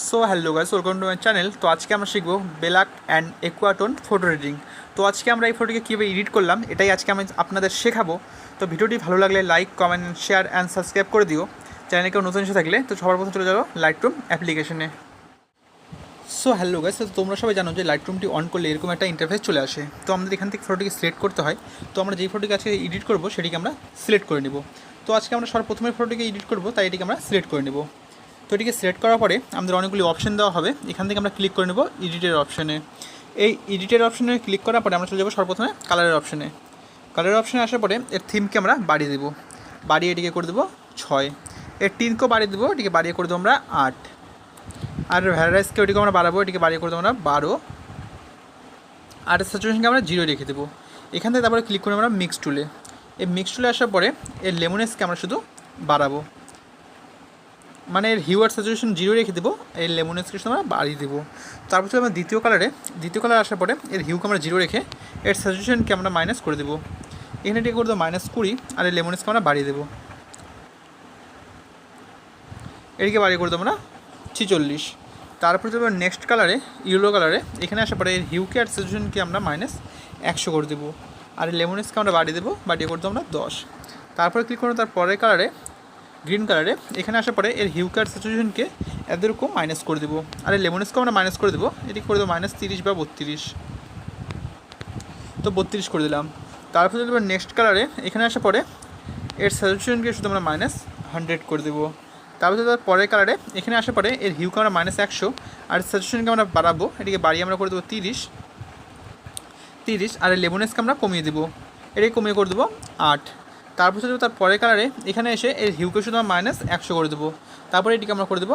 So hello guys, welcome to my channel. তো আজকে আমরা শিখবো বেলাক অ্যান্ড একুয়াটোন ফটো এডিটিং। তো আজকে আমরা এই ফটোটিকে কীভাবে এডিট করলাম এটাই আজকে আমি আপনাদের শেখাবো। তো ভিডিওটি ভালো লাগলে like, comment, share and subscribe করে দিও। চ্যানেলে কেউ নতুন এসে থাকলে তো সবার প্রথম চলে যাবো লাইটরুম অ্যাপ্লিকেশনে। সো হ্যালো গাইস, তো তোমরা সবাই জানো যে লাইটরুমটি অন করলে এরকম একটা ইন্টারফেস চলে আসে। তো আমাদের এখান থেকে ফটোটিকে সিলেক্ট করতে হয়। তো আমরা যেই ফটোটিকে আজকে এডিট করবো সেটিকে আমরা সিলেক্ট করে নেব। তো আজকে আমরা সর্বপ্রথমের ফটোটিকে এডিট করবো, তাই এটিকে আমরা সিলেক্ট করে নেব। তো এটিকে সিলেক্ট করার পরে আমাদের অনেকগুলি অপশন দেওয়া হবে। এখান থেকে আমরা ক্লিক করে নেব এডিটের অপশানে। এই এডিটের অপশানে ক্লিক করার পরে আমরা চলে যাবো সর্বপ্রথমে কালারের অপশানে। কালারের অপশানে আসার পরে এর থিমকে আমরা বাড়িয়ে দেবো, বাড়িয়ে এটিকে করে দেবো 6। এর টিনকেও বাড়িয়ে দেবো, এটিকে বাড়িয়ে করে দেবো আমরা 8। আর ভ্যারাইজকে ওটিকে আমরা বাড়াবো, এটিকে বাড়িয়ে করে দেবো আমরা 12। আর স্যাচুরেশনকে আমরা 0 রেখে দেবো। এখান থেকে তারপরে ক্লিক করে আমরা মিক্স টুলে। এই মিক্স টুলে আসার পরে এর লেমনেসকে আমরা শুধু বাড়াবো, মানে এর হিউ আর স্যাচুরেশন 0 রেখে দেবো, এর লেমনেসকে শুধু আমরা বাড়িয়ে দেবো। তারপর চলে আমরা দ্বিতীয় কালার আসার পরে এর হিউকে আমরা 0 রেখে এর স্যাচুরেশনকে আমরা মাইনাস করে দেবো। এখানে এটিকে করে দেবো -20 আর এর লেমনেসকে আমরা বাড়িয়ে দেবো, এটিকে বাড়িয়ে করে দেবো না 46। তারপরে যাবো নেক্সট কালারে, ইয়েলো কালারে। এখানে আসার পরে এর হিউকে আর স্যাচুরেশনকে আমরা -100 করে দেবো, আর এর লেমনেসকে আমরা বাড়িয়ে দেবো, বাড়িয়ে করে দেবো আমরা 10। তারপরে ক্লিক করবো তার পরের কালারে, গ্রিন কালারে। এখানে আসার পরে এর হিউকে আর স্যাচুরেশনকে এদেরকেও মাইনাস করে দেবো, আর এর লেমনেসকেও আমরা মাইনাস করে দেবো, এটি করে দেবো -30 বা 32। তো 32 করে দিলাম। তারপরে দেবো নেক্সট কালারে। এখানে আসার পরে এর স্যাচুরেশনকে শুধু আমরা -100 করে দেবো। তারপরে তার পরের কালারে এখানে আসার পরে এর হিউকে আমরা -100 আর স্যাচুরেশনকে আমরা বাড়াবো, এটিকে বাড়িয়ে আমরা করে দেবো 30। আর এর লেমনেসকে আমরা কমিয়ে দেবো, এটাকে কমিয়ে করে দেবো 8। তারপর দেবো তার পরের কালারে। এখানে এসে এর হিউকে শুধু আমরা -100 করে দেবো। তারপরে এটিকে আমরা করে দেবো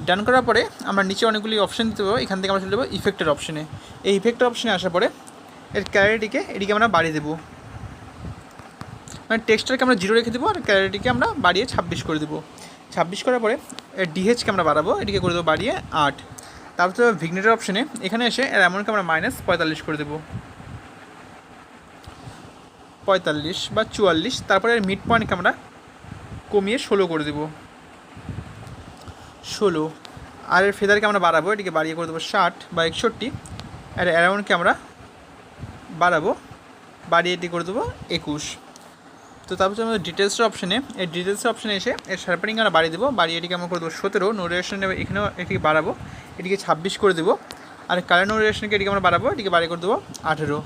ডান করার পরে আমরা নিচে অনেকগুলি অপশান দিতে পারবো। এখান থেকে আমরা চলে দেবো ইফেক্টের অপশানে। এই ইফেক্টের অপশানে আসার পরে এর ক্যালারিটিকে এটিকে আমরা বাড়িয়ে দেবো, মানে টেক্সচারকে আমরা 0 রেখে দেবো, আর ক্যালারিটিকে আমরা বাড়িয়ে 26 করে দেবো। 26 করার পরে এর ডিএইচকে আমরা বাড়াবো, এটিকে করে দেবো বাড়িয়ে 8। তারপর তো ভিগনেটের অপশানে এখানে এসে এর অ্যামাউন্টকে আমরা -45 করে দেবো, 45 বা 44। তারপরে এর মিড পয়েন্টকে আমরা কমিয়ে 16 করে দেবো, 16। আর এর ফেদারকে আমরা বাড়াবো, এটিকে বাড়িয়ে করে দেবো 60 বা 61। আর অ্যারাউন্ডকে আমরা বাড়াবো, বাড়িয়ে এটি করে দেবো 21। তো তারপর আমাদের ডিটেলসের অপশানে, এই ডিটেলসের অপশানে এসে এর শার্পেনিং আমরা বাড়িয়ে দেবো, বাড়িয়ে এটিকে আমরা করে দেবো 17। নোটিফিকেশন এখানেও এটিকে বাড়াবো, এটিকে 26 করে দেবো। আর কালার নোটিফিকেশনকে এটিকে আমরা বাড়াবো, এটিকে বাড়িয়ে করে দেবো 18।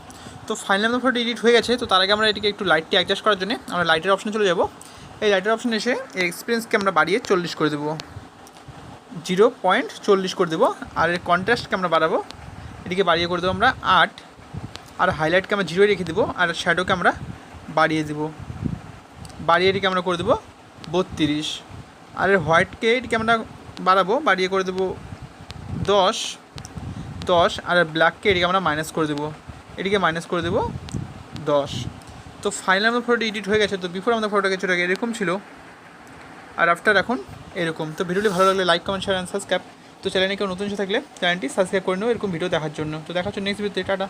তো ফাইনালি আমাদের ফটো এডিট হয়ে গেছে। তো তার আগে আমরা এটিকে একটু লাইটটি অ্যাডজাস্ট করার জন্য আমরা লাইটের অপশানে চলে যাবো। এই লাইটের অপশানে এসে এর এক্সপিরিয়েন্সকে আমরা বাড়িয়ে 40 করে দেবো, 0.40 করে দেবো। আর এর কন্ট্রাস্টকে আমরা বাড়াবো, এটিকে বাড়িয়ে করে দেবো আমরা 8। আর হাইলাইটকে আমরা 0 রেখে দেবো, আর শ্যাডোকে আমরা বাড়িয়ে দেবো, বাড়িয়ে এটিকে আমরা করে দেবো 32। আর এর হোয়াইটকে এটিকে আমরা বাড়াবো, বাড়িয়ে করে দেবো 10। আর ব্ল্যাককে এটিকে আমরা মাইনাস করে দেবো, এটিকে মাইনাস করে দেবো 10। তো ফাইনাল আমাদের ফটোটি এডিট হয়ে গেছে। তো বিফোর আমাদের ফটোটাকে ছোটো এরকম ছিল, আর আফটার এখন এরকম। তো ভিডিওটি ভালো লাগলে like, comment, share and subscribe. তো চ্যানেলে কেউ নতুন এসে থাকলে চ্যানেলটি সাবস্ক্রাইব করে নেবো এরকম ভিডিও দেখার জন্য। তো দেখার জন্য নেক্সট ভিডিওতে, টাটা।